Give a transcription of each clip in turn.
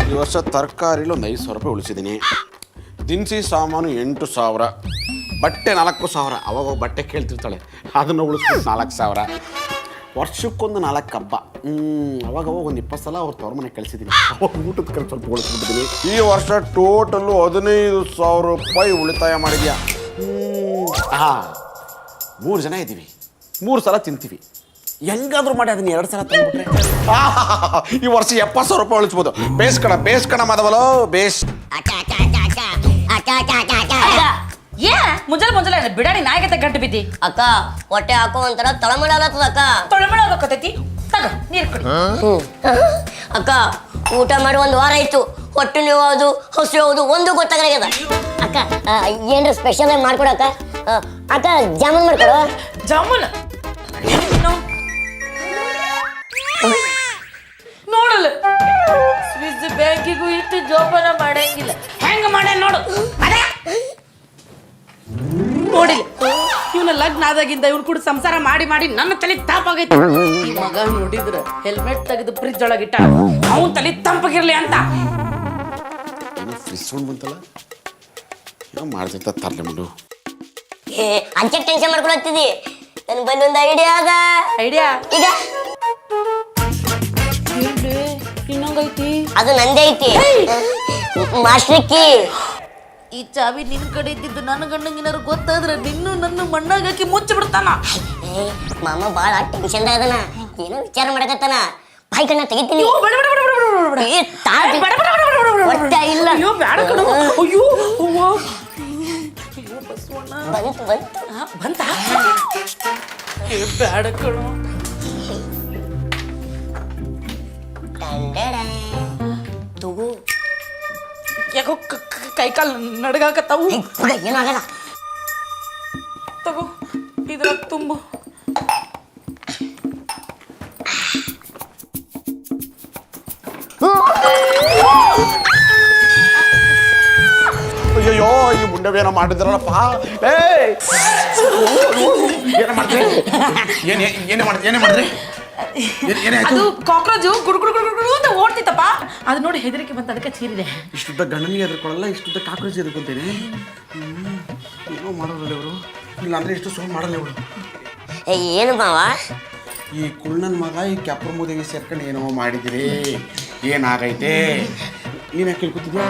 ಈ ವರ್ಷ ತರಕಾರಿಲು 5,000 ರೂಪಾಯಿ ಉಳಿಸಿದ್ದೀನಿ. ದಿನಸಿ ಸಾಮಾನು 8,000, ಬಟ್ಟೆ 4,000. ಅವಾಗ ಬಟ್ಟೆ ಕೇಳ್ತಿರ್ತಾಳೆ, ಅದನ್ನು ಉಳಿಸ್ಬಿಟ್ಟು 4,000. ವರ್ಷಕ್ಕೊಂದು 4 ಹಬ್ಬ. ಅವಾಗ ಒಂದು 20 ಸಲ ಅವ್ರ ತವ್ರ ಮನೆಗೆ ಕಳಿಸಿದ್ದೀನಿ. ಅವಾಗ ಊಟದ ಖರ್ಚು ಸ್ವಲ್ಪ ಉಳಿಸ್ಬಿಟ್ಟಿದ್ದೀನಿ. ಈ ವರ್ಷ ಟೋಟಲ್ಲು 15,000 ರೂಪಾಯಿ ಉಳಿತಾಯ ಮಾಡಿದ್ಯಾ. 3 ಜನ ಇದ್ದೀವಿ, 3 ಸಲ ತಿಂತೀವಿ. ಹೆಂಗಾದ್ರೂ ಮಾಡಿ ಅದನ್ನ 2 ಸಲ ತಂದ್ಬಿಟ್ರೆ ಈ ವರ್ಷ 70,000 ರೂಪಾಯಿ ಉಳಿಸ್ಬೋದು. ಬೇಸ್ಕಣ ಮಾಧವಲೋ ಬೇಸ್. ಏ ಮುಂಜಾನೆ ಬಿಡಾಡಿ ನಾಯಿಗೆ ಗಂಟು ಬಿದ್ದಿ. ಅಕ್ಕ ಹೊಟ್ಟೆ ಹಾಕೋ ಒಂಥರ ತಳಮಳ ಆಗತ್ತದ ಅಕ್ಕ. ತೊಳಮಳ ಆಗಕತ್ತೈತಿ. ತಗ ನೀರು ಕೊಡಿ. ಅಕ್ಕ ಊಟ ಮಾಡಿ 1 ವಾರ ಆಯ್ತು. ಹೊಟ್ಟೆ ನೋವು ಯಾವುದು ಹಸು ಯಾವುದು ಒಂದು ಗೊತ್ತಾಗದ. ಅಕ್ಕ ಏನ್ರ ಸ್ಪೆಷಲ್ ಆಗಿ ಮಾಡ್ಕೊಡಕ್ಕ. ಅಕ್ಕ ಜಾಮೂನ್ ಮಾಡ್ಕೊಡು. ಜಾಮೂನ್ ನೋಡಲ್ಲ, ಸ್ವಿಸ್ ಬ್ಯಾಂಕಿಗೂ ಇಟ್ಟು ಜೋಪಾನ ಮಾಡಂಗಿಲ್ಲ. ಹೆಂಗ ಮಾಡ ನೋಡು. ನೋಡಿಲ್ಲ, ಇವನ ಲಗ್ನ ಆದಾಗಿಂದ ಇವ್ನು ಕೂಡ ಸಂಸಾರ ಮಾಡಿ ನನ್ನ ತಲೆ ತಾಪಾಗೈತಿ. ಈ ಮಗ ನೋಡಿದ್ರ ಹೆಲ್ಮೆಟ್ ತೆಗೆದು ಫ್ರಿಜ್ ಒಳಗಿಟ್ಟ, ಅವನ್ ತಲೆ ತಂಪಾಗಿರ್ಲಿ ಅಂತ. ಫ್ರಿಜ್ ಸೌಂಡ್ ಬಂತಲ್ಲ, ಏನೋ ಮಾಡ್ತಿರ್ತ ತರ್ಲೆ ಬಿಡು. ಅಂಚೆ ಟೆನ್ಷನ್ ಮಾಡ್ಕೊಳತ್ತಿದಿ. ನನ್ ಬಂದ ಒಂದು ಐಡಿಯಾ ಅದ. ಐಡಿಯಾ ಈಗ ಇನ್ನೊಂದೈತಿ, ಅದು ನಂದೇ ಐತಿ. ಮಾಸ್ಟ್ರಿಕ್ಕಿ ಈ ಚಾವಿ ನಿನ್ ಕಡೆ ಇದ್ದಿದ್ದು ನನ್ನ ಗಂಡಂಗಿನಾರು ಗೊತ್ತಾದ್ರೆ ನಿನ್ನೂ ನನ್ನ ಮಣ್ಣಾಗಾಕಿ ಮುಚ್ಚಿ ಬಿಡ್ತಾನ. ಮಾಮ ಬಾಳ ಟೆನ್ಷನ್ ಅದನ, ಏನೋ ವಿಚಾರ ಮಾಡಕತ್ತಾನ. ಬಾಯಿ ಕಣ್ಣ ತೆಗಿತೀನಿ. ಇಲ್ಲ ಬಂತ ಬ್ಯಾಡ ಕಣು. ತಗೋ ಯಾಕೋ ಕೈಕಾಲು ನಡಗಾಕತ್ತಾವು. ಏನಾಗಲ್ಲ, ತಗೋ ಇದ್ರ ತುಂಬು. ಅಯ್ಯೋ ಈ ಮುಂಡವೇನೋ ಮಾಡಿದ್ರಲ್ಲಪ್ಪ. ಏನೇ ಮಾಡಿದ್ರಿ? ಅದು ಕಾಕ್ರೋಚು ಗುಡು ಅಂತ ಓಡ್ತಿತ್ತಪ್ಪ. ಅದು ನೋಡಿ ಹೆದರಿಕೆ ಬಂತ, ಅದಕ್ಕೆ ಚೀರಿದೆ. ಇಷ್ಟುದ್ದ ಗಂಡನಿಗೆ ಎದ್ರಕೊಳ್ಳಲ್ಲ, ಇಷ್ಟುದ್ದ ಕಾಕ್ರೋಚ್ ಎದ್ರಕೊಂತೇನೆ. ಏನೋ ಮಾಡೋರಲ್ಲ ಇವರು, ಇಲ್ಲಾಂದ್ರೆ ಇಷ್ಟು ಸೌಂಡ್ ಮಾಡಲ್ಲ ಇವರು. ಏನು ಮಾವ? ಈ ಕುಳ್ಳನ್ ಮಗ ಈ ಕ್ಯಾಪ್ರ ಮುದೇವಿ ಸೇರ್ಕೊಂಡು ಏನೋ ಮಾಡಿದಿರಿ, ಏನಾಗೈತೆ? ನೀನು ಯಾಕೆ ಕೇಳ್ಕೊತಿದ್ಯಾ?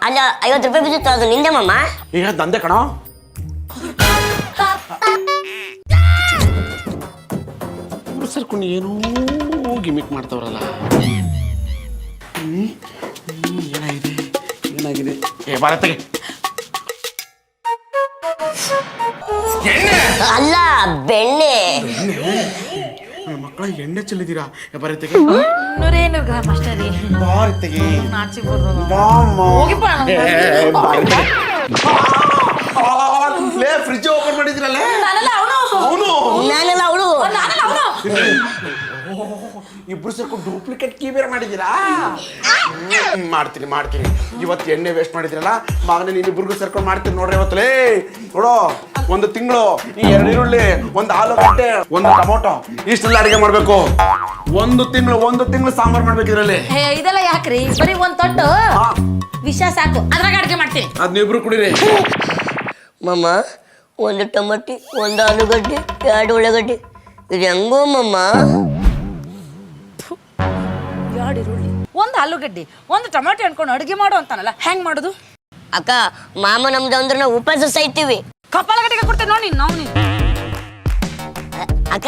ಅಲ್ಲ 50 ರೂಪಾಯಿ ಬಿದ್ದಿತ್ತು, ಅದು ನಿಂದೆ ಮಾಮ. ಈಗ ದಂಧೆ ಕಣೋ. ಸರ್ಕೊಂಡು ಏನೋ ಗಿಮಿಕ್ ಮಾಡ್ತವ್ರಲ್ಲ. ಏನಾಗಿದೆ ಏ ಭಾರತಗೆ ಅಲ್ಲ ಬೆಣ್ಣೆ. ಮಕ್ಕಳ ಎಣ್ಣೆ ಚೆಲ್ಲಿದ್ದೀರಾ? ಭಾರತಗೆ ಫ್ರಿಜ್ ಓಪನ್ ಮಾಡಿದ್ರಲ್ಲ ಅವನು. ನಾನೆಲ್ಲ ಅವಳು. ಇಬ್ರು ಸೇರ್ಕೊಂಡು ಡೂಪ್ಲಿಕೇಟ್ ಕೀ ಬೇರೆ ಮಾಡಿದ್ದೀರಾ? ಮಾಡ್ತೀನಿ. ಇವತ್ತು ಎಣ್ಣೆ ವೇಸ್ಟ್ ಮಾಡಿದ್ರಲ್ಲ ಮಗನೇ, ನೀವಿಬ್ರಿಗೂ ಸೇರ್ಕೊಂಡು ಮಾಡ್ತೀನಿ ನೋಡ್ರಿ. ಇವತ್ತಲೇ ನೋಡೋ, 1 ತಿಂಗಳು ಈ 2 ಈರುಳ್ಳಿ, 1 ಆಲೂಗಡ್ಡೆ, 1 ಟೊಮೊಟೊ, ಇಷ್ಟೆಲ್ಲ ಅಡಿಗೆ ಮಾಡ್ಬೇಕು. 1 ತಿಂಗಳು ಸಾಂಬಾರ್ ಮಾಡ್ಬೇಕು ಇದರಲ್ಲಿ. ಇದೆಲ್ಲ ಯಾಕ್ರಿ? ಬರೀ 1 ತೊಟ್ಟು ವಿಷ ಸಾಕು, ಅದ್ರಾಗ ಅಡಿಗೆ ಮಾಡ್ತೀನಿ. ಅದ್ನಿಬ್ರು ಕುಡಿರಿ. ಮಾಮ 1 ಟೊಮಟಿ, 1 ಆಲೂಗಡ್ಡೆ, 2 ಉಳ್ಳಾಗಡ್ಡೆ, ಇದು ಹೆಂಗೋ ಮಾಮ? 2 ಈರುಳ್ಳಿ, 1 ಆಲೂಗಡ್ಡೆ, 1 ಟೊಮೆಟೊ ಅನ್ಕೊಂಡು ಅಡುಗೆ ಮಾಡು ಅಂತಾನಲ್ಲ, ಹೆಂಗ್ ಮಾಡೋದು? ಅಕ್ಕ ಮಾಮ ನಮ್ದು ಅಂದ್ರೆ ನಾವು ಉಪವಾಸ ಸಾಯ್ತೀವಿ. ಕಪಾಲ ಗಟ್ಟಿಗೆ ಕೊಡ್ತೇನೆ ನೋಡಿ ನಾವು. ಅಕ್ಕ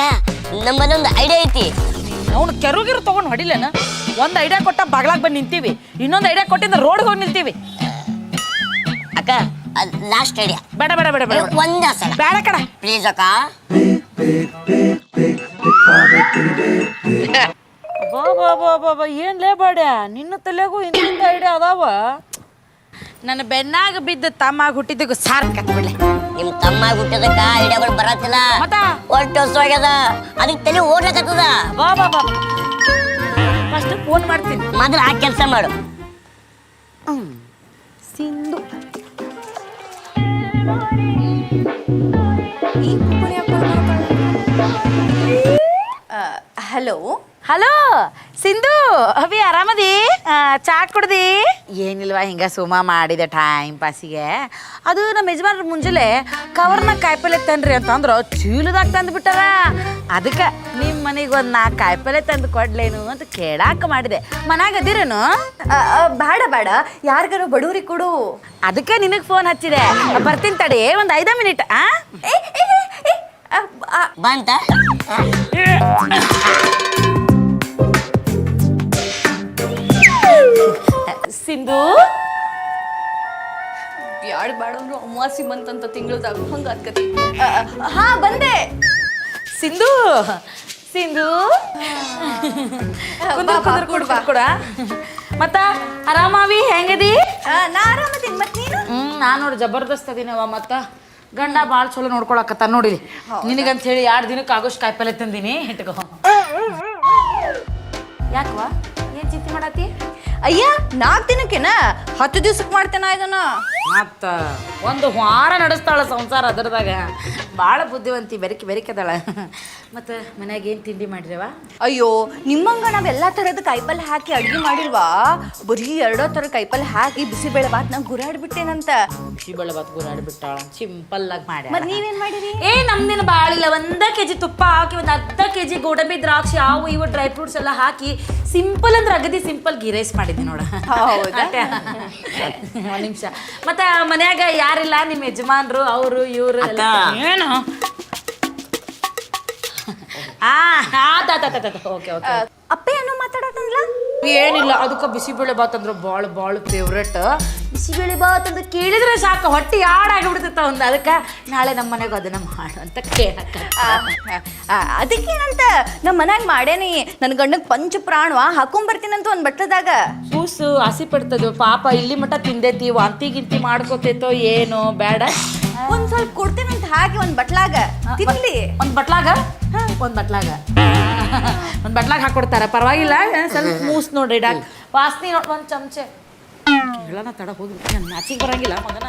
ನಮ್ಮದೊಂದು ಐಡಿಯಾ ಐತಿ. ಅವ್ನು ಕೆರುಗಿರು ತಗೊಂಡು ಹೊಡಿಲೇನ? 1 ಐಡಿಯಾ ಕೊಟ್ಟ ಬಾಗ್ಲಾಗ ಬಂದು ನಿಂತೀವಿ, ಇನ್ನೊಂದು ಐಡಿಯಾ ಕೊಟ್ಟಿಂದ ರೋಡ್ಗೆ ಹೋಗಿ ನಿಲ್ತೀವಿ. ಅಕ್ಕ ಲಾಸ್ಟ್ ಐಡಿಯಾ. ಬೇಡ ಒಂದ ಸಲ ಬೇಡ ಕಡ ಪ್ಲೀಸ್ ಅಕ್ಕ. ಬಾಬಾ ಏನ್ಲೇ ಬೇಡ, ನಿನ್ನ ತಲೆಗೂ ಇನ್ನೊಂದು ಐಡಿಯಾ ಅದಾವ. ನನ್ನ ಬೆನ್ನಾಗ ಬಿದ್ದ ತಮ್ಮಾಗ ಹುಟ್ಟಿದ್ದಕ್ಕೂ ಸಾರ್ ಕತ್ಬಿಡ್ಲೆ. ನಿಮ್ ತಮ್ಮ ಹುಟ್ಟಿದಕ್ಕ ಐಡಿಯಾಗಳು ಬರತ್ತಿಲ್ಲ, ಒಟ್ಟು ಹೊಸವಾಗ್ಯದ, ಅದಕ್ಕೆ ತಲೆ ಓಡ್ಲಕತ್ತದ. ಬಾಬಾ ಫಸ್ಟ್ ಫೋನ್ ಮಾಡ್ತೀನಿ, ಮೊದಲು ಆ ಕೆಲಸ ಮಾಡು. ಸಿಂಧು ಹಲೋ. ಹಲೋ ಸಿಂಧು ಅಭಿ ಆರಾಮದಿ ಚಾ ಕುಡ್ದಿ ಏನಿಲ್ವಾ ಹಿಂಗ ಸುಮ ಮಾಡಿದೆ ಟೈಮ್ ಪಾಸಿಗೆ ಅದು ನಮ್ಮ ಯಜಮಾನ್ರ ಮುಂಜಾನೆ ಕವರ್ನಾಗ ಕಾಯಿಪಲ್ಲೆ ತನ್ರಿ ಅಂತಂದ್ರು ಚೀಲದಾಗ ತಂದು ಬಿಟ್ಟಾರ ಅದಕ್ಕೆ ನಿಮ್ಮ ಮನೆಗೆ ಒಂದು 4 ಕಾಯಿಪಲ್ಲೆ ತಂದು ಕೊಡ್ಲೇನು ಅಂತ ಕೇಳಾಕ ಮಾಡಿದೆ ಮನ್ಯಾಗ ಅದಿರೇನು ಬೇಡ ಬೇಡ ಯಾರಿಗಾರು ಬಡವ್ರಿಗೆ ಕೊಡು. ಅದಕ್ಕೆ ನಿನಗೆ ಫೋನ್ ಹಚ್ಚಿದೆ ಬರ್ತೀನಿ ತಡಿ ಒಂದು 5 ಮಿನಿಟ್ ಬಂತ ಸಿಂಧು ಬ್ಯಾಡ ಬೇಡ ಅಂದ್ರು ಅಮಾವಾಸ್ಯೆ ಬಂತಂತ ತಿಂಗಳದಾಗ ಹಂಗ ಅದ್ಕತಿ. ಹಾ ಬಂದೆ. ಸಿಂಧು ಸಿಂಧು ಕೊಡ ಮತ್ತ ಆರಾಮಾವಿ ಹೆಂಗದಿ? ನಾ ಆರಾಮದೀನಿ. ಮತ್ ನೀನು? ನಾನು ನೋಡಿ ಜಬರ್ದಸ್ತ್ ಅದೀನವ ಮತ್ತ ಗಂಡ ಭಾಳ ಚಲೋ ನೋಡ್ಕೊಳಕತ್ತ ನೋಡಿ ನಿನಗಂತ ಹೇಳಿ 2 ದಿನಕ್ಕೆ ಆಗೋಷ್ಟು ಕಾಯಿಪಲ್ಲೆ ತಂದೀನಿ ಇಟ್ಕೋ. ಯಾಕವಾ ಏನ್ ಚಿಂತೆ ಮಾಡತ್ತಿ? ಅಯ್ಯ 4 ದಿನಕ್ಕೆನ 10 ದಿವ್ಸಕ್ಕೆ ಮಾಡ್ತೇನ ಇದನ್ನ. ಮತ್ತ 1 ವಾರ ನಡೆಸ್ತಾಳ ಸಂಸಾರ ಅದರದಾಗ ಭಾಳ ಬುದ್ಧಿವಂತಿ ಬೆರಿಕೆದಾಳ. ಮತ್ತು ಮನ್ಯಾಗ ಏನು ತಿಂಡಿ ಮಾಡಿರವ? ಅಯ್ಯೋ ನಿಮ್ಮಂಗ ನಾವೆಲ್ಲಾ ತರದ ಕಾಯಿಪಲ್ಲೆ ಹಾಕಿ ಅಡ್ಗೆ ಮಾಡಿಲ್ವಾ, ಬರೀ 2 ಥರ ಕಾಯಿಪಲ್ಲೆ ಹಾಕಿ ಬಿಸಿಬೇಳೆ ಬಾತ್ ನಾ ಗುರಾಡ್ಬಿಟ್ಟೇನಂತ. ಬಿಸಿಬೇಳೆ ಬಾತ್ ಗುರಾಡ್ಬಿಟ್ಟಾಳ ಸಿಂಪಲ್ ಆಗಿ ಮಾಡಿ. ಮತ್ ನೀವೇನ್ ಮಾಡಿರಿ? ನಮ್ದೇನು ಬಾಳಿಲ್ಲ 1 kg ತುಪ್ಪ ಹಾಕಿ 1 ಅರ್ಧ kg ಗೋಡಂಬಿ ದ್ರಾಕ್ಷಿ ಅವು ಇವು ಡ್ರೈ ಫ್ರೂಟ್ಸ್ ಎಲ್ಲ ಹಾಕಿ ಸಿಂಪಲ್ ಅಂದ್ರೆ ಅಗದಿ ಸಿಂಪಲ್ ಗೀ ರೈಸ್ ಮಾಡಿದ್ದೆ ನೋಡ. ಹೌದಾ? 1 ನಿಮಿಷ. ಮತ್ತೆ ಮನ್ಯಾಗ ಯಾರಿಲ್ಲ ನಿಮ್ಮ ಯಜಮಾನ್ರು ಅವರು ಇವರು ಏನು? Okay okay. ಅಪ್ಪೆ ಏನೋ ಮಾತಾಡತ್ತಂದ್ಲ? ಏನಿಲ್ಲ ಅದಕ್ಕೆ ಬಿಸಿಬೇಳೆ ಬಾತ್ ಅಂದ್ರೆ ಭಾಳ ಫೇವ್ರೇಟ್. ಬಿಸಿಬೇಳೆ ಬಾತ್ ಅಂತ ಕೇಳಿದ್ರೆ ಸಾಕು ಹೊಟ್ಟೆ ಆಡಾಗಿಬಿಡ್ತಿತ್ತ ಒಂದು. ಅದಕ್ಕೆ ನಾಳೆ ನಮ್ಮ ಮನೆಗೆ ಅದನ್ನ ಮಾಡು ಅಂತ ಕೇಳಕ್ಕ. ಅದಕ್ಕೇನಂತ ನಮ್ಮ ಮನ್ಯಾಗ ಮಾಡೇನಿ. ನನ್ನ ಗಂಡಗ್ ಪಂಚ ಪ್ರಾಣವ ಹಾಕೊಂಬರ್ತೀನಂತ ಒಂದು ಬಟ್ಟದಾಗ. ಕೂಸು ಆಸೆ ಪಡ್ತದ ಪಾಪ, ಇಲ್ಲಿ ಮಟ್ಟ ತಿಂದೈತಿ ವಾಂತಿ ಗಿಂತಿ ಮಾಡ್ಕೋತೈತೋ ಏನೋ ಬೇಡ. ಒಂದ್ ಸ್ವಲ್ಪ ಕೊಡ್ತೇನಂತ ಹಾಕಿ ಒಂದ್ ಬಟ್ಲಾಗ ತಿನ್ಲಿ. ಒಂದು ಬಟ್ಲಾಗ ಹಾಕೊಡ್ತಾರ ಪರವಾಗಿಲ್ಲ. ಸ್ವಲ್ಪ ಮೂಸ್ ನೋಡ್ರಿ ಡಾಕ್ ವಾಸನೆ ನೋಡಿ 1 ಚಮಚೆ ಹೇಳೋಣ ತಡ ಹೋಗಿ ನನ್ನ ನಾಚಿಗೆ ಬರಂಗಿಲ್ಲ ಮಗನ.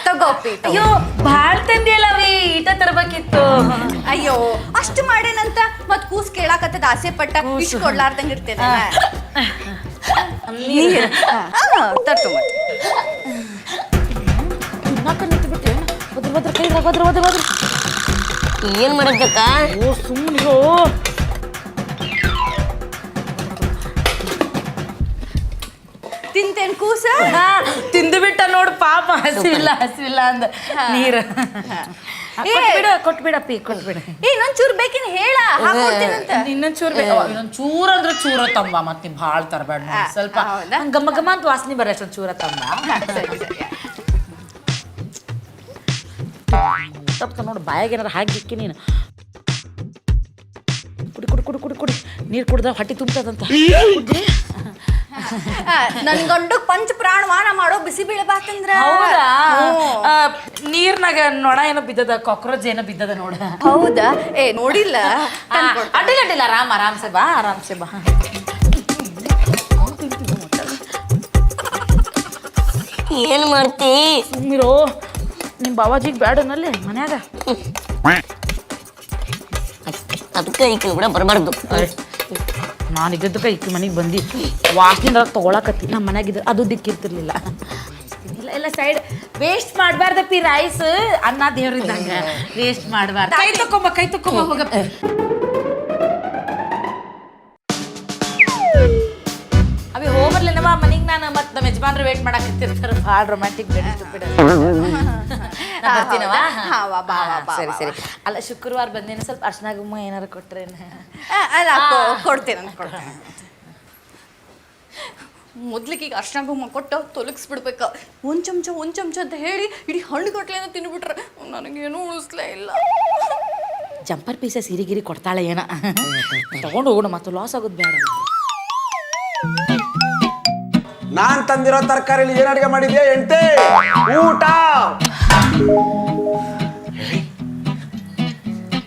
ತಗೋಪಿ. ಅಯ್ಯೋ ಭಾಳ ತಂದಿಯಲ್ಲವಿ ಈಟ ತರಬೇಕಿತ್ತು. ಅಯ್ಯೋ ಅಷ್ಟು ಮಾಡೇನಂತ ಮತ್ ಕೂಸ್ ಕೇಳಾಕತ್ತದ ಆಸೆ ಪಟ್ಟ ಇಷ್ಟು ಕೊಡ್ಲಾರ್ದಂಗ ಇರ್ತೇನೆ. ತಟ್ಟು ಏನ್ ಮಾಡಕ್ಕ? ಓ ಸುಮ್ಮನೆ ತಿಂತೇನ್ ಕೂಸ? ತಿಂದು ಬಿಟ್ಟ ನೋಡು ಪಾಪ. ಹಸಿವಿಲ್ಲ ಅಂದ ನೀರು ಕೊಟ್ಬಿಡಪ್ಪಿ ಕೊಟ್ಬಿಡ. ಇನ್ನೊಂದ್ ಚೂರ್ ಬೇಕಿನ್ ಹೇಳ ಹಾಕೊಡ್ತೀನಂತ. ಇನ್ನೊಂದ್ ಚೂರ್ ಅಂದ್ರೆ ಚೂರ ತಂಬ. ಮತ್ತೆ ನೀ ಭಾಳ ತರಬೇಡ ಸ್ವಲ್ಪ ಗಮ್ಮ ಗಮ್ಮ ಅಂತ ವಾಸನೆ ಬರ ಅಷ್ಟೊಂದು ಚೂರ ತಂಬ. ತಪ್ಪ ನೋಡು ಬಾಯಾಗ ಏನಾರ ಹಾಕಿ ನೀನು ಕುಡಿ ನೀರು ಕುಡ್ದ ಹೊಟ್ಟೆ ತುಂಬತದಂತ. ನನ್ ಗಂಡು ಪಂಚ ಪ್ರಾಣವಾನ ಮಾಡೋ ಬಿಸಿಬೇಳೆ ಬಾತಂದ್ರ. ಹೌದಾ? ನೀರ್ನಾಗ ನೊಣ ಏನೋ ಬಿದ್ದದ, ಕಾಕ್ರೋಚ್ ಏನೋ ಬಿದ್ದದ ನೋಡ. ಹೌದಾ? ನೋಡಿಲ್ಲ. ಅಡ್ಡಿಲ್ಲ ಆರಾಮ್ಸೆ ಬಾ. ಏನ್ ಮಾಡ್ತಿ? ಸುಮ್ಮಿರೋ ನಿಮ್ಮ ಬಾವಾಜಿಗೆ ಬೇಡನಲ್ಲಿ ಮನ್ಯಾಗ. ಅದಕ್ಕೆ ಈಕಿನ ಕೂಡ ಬರಬಾರ್ದು. ನಾನು ಇದ್ದದಕ್ಕೆ ಈಕಿ ಮನೆಗೆ ಬಂದು ವಾಸನೆ ತೊಗೊಳಕತ್ತಿ. ನಮ್ಮ ಮನ್ಯಾಗಿದ್ರೆ ಅದು ದಿಕ್ಕಿರ್ತಿರ್ಲಿಲ್ಲ. ಎಲ್ಲ ಸೈಡ್ ವೇಸ್ಟ್ ಮಾಡಬಾರ್ದಪ್ಪಿ. ರೈಸ್ ಅನ್ನ ದೇವ್ರಿದ್ದಂಗ ವೇಸ್ಟ್ ಮಾಡಬಾರ್ದು. ಕೈ ತಕೊಂಬ ಹೋಗ. ಅವಿ ಹೋಗ್ಬರ್ಲೇನವ ಮನೆಗೆ. ನಾನು ಮತ್ತೆ ನಮ್ಮ ಯಜಮಾನ್ರು ವೇಟ್ ಮಾಡಾಕತ್ತಿರ್ತಾರೆ. ಭಾಳ ರೊಮ್ಯಾಂಟಿಕ್ ಬರ್ತೀನವ. ಸರಿ ಅಲ್ಲ ಶುಕ್ರವಾರ ಬಂದೇನು ಸ್ವಲ್ಪ ಅರ್ಶನ ಗುಮ್ಮ ಏನಾರು ಕೊಟ್ರೇನ? ಕೊಡ್ತೇನೆ. ಮೊದ್ಲಿಗೆ ಈಗ ಅರ್ಶನ ಗುಮ್ಮ ಕೊಟ್ಟು ತೊಲಗಿಸ್ಬಿಡ್ಬೇಕ. ಒಂದ್ ಚಮಚ ಅಂತ ಹೇಳಿ ಇಡೀ ಹಣ್ಣು ಕೊಟ್ಲೇನ ತಿನ್ಬಿಟ್ರೆ ನನಗೇನು ಉಳಿಸ್ಲೇ ಇಲ್ಲ. ಜಂಪರ್ ಪೀಸ ಸಿರಿಗಿರಿ ಕೊಡ್ತಾಳೆ ಏನ ತಗೊಂಡು ಹೋಗೋಣ, ಮತ್ತೆ ಲಾಸ್ ಆಗೋದು ಬೇಡ. ನಾನ್ ತಂದಿರೋ ತರಕಾರಿಲಿ ಏನ್ ಅಡಿಗೆ ಮಾಡಿದ್ಯಾ ಎಂಟೆ? ಊಟ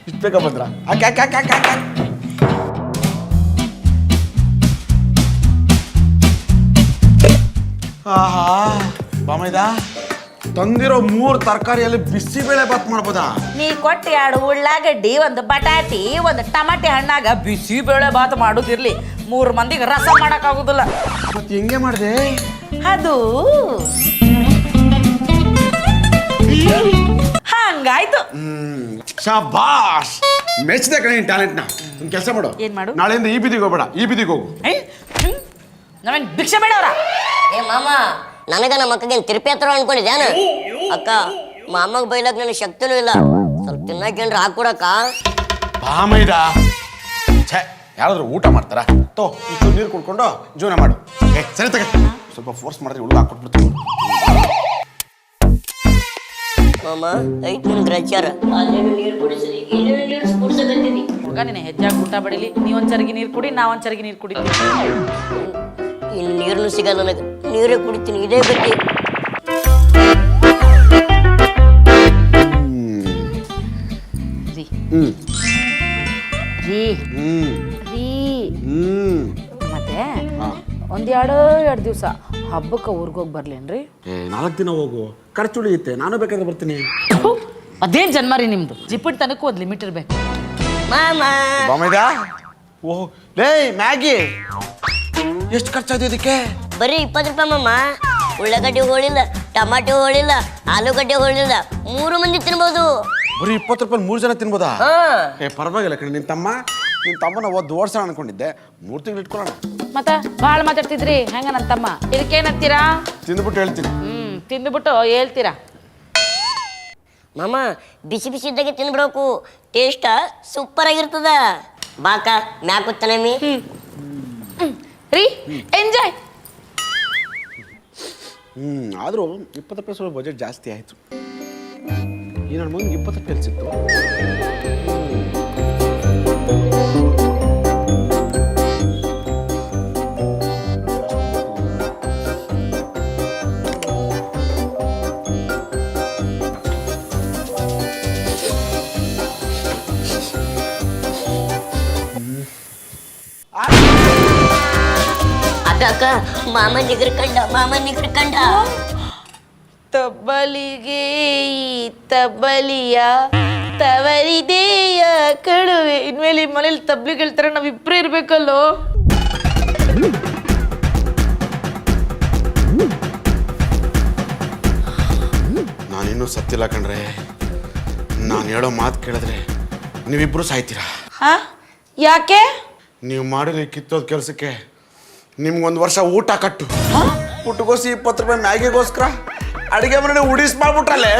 ಇಷ್ಟ ಬಂದ್ರ ಆಹಾ ಬಾಮೈದಾ ತಂದಿರೋ 3 ತರಕಾರಿಯಲ್ಲಿ ಬಿಸಿಬೇಳೆ ಬಾತ್ ಮಾಡ್ಬೋದಾ? ನೀ ಕೊಟ್ಟು 2 ಉಳ್ಳಾಗಡ್ಡಿ, 1 ಬಟಾಟಿ, 1 ಟಮಾಟೆ ಹಣ್ಣಾಗ ಬಿಸಿ ಬೇಳೆ ಬಾತ್ ಮಾಡುದಿರ್ಲಿ 3 ಮಂದಿಗೆ ರಸ ಮಾಡಕ್ಕಾಗುದಿಲ್ಲ. ಮತ್ತೆ ಹೆಂಗೆ ಮಾಡಿದೆ? ಅದು ಹಂಗಾಯ್ತು. ಶಾಬಾಷ್, ಮೆಚ್ಚಿದೆ ಕಣೆ ಟ್ಯಾಲೆಂಟ್ನ. ಒಂದು ಕೆಲಸ ಮಾಡು, ಏನ್ ಮಾಡು? ನಾಳೆಯಿಂದ ಈ ಬೀದಿಗೆ ಹೋಗ್ಬೇಡ, ಈ ಬೀದಿಗೆ ಹೋಗು. ನಾವೇನ್ ಭಿಕ್ಷೆ ಬೇಡವ್ರ? ಏ ಮಾಮ, ನನಗ ನಮ್ಮ ಅಕ್ಕಗೇನು ತಿರುಪಿ ಹತ್ರ ಅನ್ಕೊಂಡಿದ್ಯಾನ? ಅಕ್ಕ, ಮಾಮಗ್ ಬೈಲಕ್ ನನಗೆ ಶಕ್ತಿನೂ ಇಲ್ಲ. ಸ್ವಲ್ಪ ತಿನ್ನಕೇನ್ರ ಹಾಕೊಡಕ್ಕ? ಬಾ ಮೈದ. ಛೇ, ಯಾರಾದ್ರೂ ಊಟ ಮಾಡ್ತಾರ? ತೋ ಇಷ್ಟು ನೀರು ಕುಡ್ಕೊಂಡು ಜೀವನ ಮಾಡು. ಸರಿ ತಗ, ಸ್ವಲ್ಪ ಫೋರ್ಸ್ ಮಾಡಿದ್ರೆ ಹುಡುಗ ಹಾಕೊಟ್ಬಿಡ್ತೀವಿ. ಮಾಮ, ಐತ್ ನಿನ್ ಗ್ರಚಾರ. ಅಲ್ಲೇನು ನೀರು ಕುಡಿಸಿದಿ, ಇಲ್ಲೇನು ನೀರು ಕುಡಿಸಕತ್ತೀನಿ. ಹುಡುಗ ನೀನು ಹೆಚ್ಚಾಗಿ ಊಟ ಬಡಿಲಿ. ನೀ ಒಂದ್ ಚರಗಿ ನೀರು ಕುಡಿ, ನಾ ಒಂದ್ ಚರಗಿ ನೀರು ಕುಡಿತೀನಿ. ಇನ್ನು ನೀರ್ನು ಸಿಗಲ್ಲ ನನಗೆ, ನೀರೇ ಕುಡಿತೀನಿ, ಇದೇ ಗತಿ. ರೀ ಹ್ಮ್ ರೀ ಹ್ಮ್ ರೀ ಹ್ಮ್ ಮತ್ತೆ ಹಾ. 2 ದಿವಸ ಹಬ್ಬಕ್ಕೆ ಊರಿಗೆ ಹೋಗಿ ಬರ್ಲೇನ್ರಿ? 4 ದಿನ ಹೋಗು, ಖರ್ಚು ಉಳಿಯುತ್ತೆ. ನಾನು ಬೇಕಾದ್ರೆ ಬರ್ತೀನಿ. ಅದೇನ್ ಜನ್ಮ ರೀ ನಿಮ್ದು? ಜಿಪ್ಪಿಟ್ ತನಕ ಒಂದು ಲಿಮಿಟ್ ಇರ್ಬೇಕು. ಮಾಮ, ಬಾಮೈದ, ಓಹ್ ಲೇ ಮ್ಯಾಗಿ, ಎಷ್ಟು ಖರ್ಚಾಯ್ತು ಇದಕ್ಕೆ? ಬರೀ 20 ರೂಪಾಯಿ ಮಾಮ. ಉಳ್ಳಾಗಡ್ಡಿ ಹೋಳಿಲ್ಲ, ಟಮಾಟೆ ಹೋಳಿಲ್ಲ, ಆಲೂಗಡ್ಡೆ ಹೋಳಿಲ್ಲ, 3 ಮಂದಿ ತಿನ್ಬೋದು. ಬರೀ 20 ರೂಪಾಯಿ 3 ಜನ ತಿನ್ಬೋದಾ? ಹಾ, ಪರವಾಗಿಲ್ಲ ಕಣೆ. ನಿನ್ನ ತಮ್ಮನ ಓದ್ ಓಡ್ಸೋಣ ಅನ್ಕೊಂಡಿದ್ದೆ. 3 ತಿಂಗಳು ಇಟ್ಕೊಳ್ಳೋಣ. ಮತ್ತ ಭಾಳ ಮಾತಾಡ್ತಿದ್ರಿ ಹೆಂಗ ನನ್ನ ತಮ್ಮ? ಇದಕ್ಕೇನತ್ತೀರಾ? ತಿಂದ್ಬಿಟ್ಟು ಹೇಳ್ತೀನಿ. ತಿಂದ್ಬಿಟ್ಟು ಹೇಳ್ತೀರಾ? ಮಾಮ, ಬಿಸಿ ಬಿಸಿ ಇದ್ದಾಗೆ ತಿನ್ಬಿಡ್ಬೇಕು. ಟೇಸ್ಟ ಸೂಪರ್ ಆಗಿರ್ತದ. ಬಾಕ ಮ್ಯಾಕುತ್ತನಮಿ. ರೀ ಎಂಜಾಯ್. ಆದರೂ 20 ರೂಪಾಯಿ ಸ್ವಲ್ಪ ಬಜೆಟ್ ಜಾಸ್ತಿ ಆಯಿತು. ಈ ನನ್ನ ಮಗನಿಗೆ 20 ರೂಪಾಯಿ ಸಿಕ್ತು. ಅಕ್ಕ, ಮಾಮ ನಿಗರ್ ಕಂಡ. ತಬ್ಬಲಿಗೆ ಈ ತಬ್ಬಲಿಯ ತವರಿದೆಯ ಕಡುವೆ. ಇನ್ಮೇಲೆ ಈ ಮನೇಲಿ ತಬ್ಲಿಗೆ ಹೇಳ್ತಾರೆ, ನಾವಿಬ್ಬರೇ ಇರ್ಬೇಕಲ್ಲೋ. ನಾನಿನ್ನೂ ಸತ್ತಿಲ್ಲ ಕಣ್ರೆ. ನಾನು ಹೇಳೋ ಮಾತು ಕೇಳಿದ್ರೆ ನೀವಿಬ್ರು ಸಾಯ್ತೀರಾ. ಹಾ? ಯಾಕೆ? ನೀವು ಮಾಡಿರೋ ಕಿತ್ತೋದ ಕೆಲಸಕ್ಕೆ ನಿಮ್ಗೊಂದು ವರ್ಷ ಊಟ ಕಟ್ಟು. ಊಟಗೋಸಿ 20 ರೂಪಾಯಿ ಮ್ಯಾಗಿಗೋಸ್ಕರ ಅಡಿಗೆ ಮನೆ ಉಡಿಸ್ ಮಾಡ್ಬಿಟ್ರಲ್ಲೇ.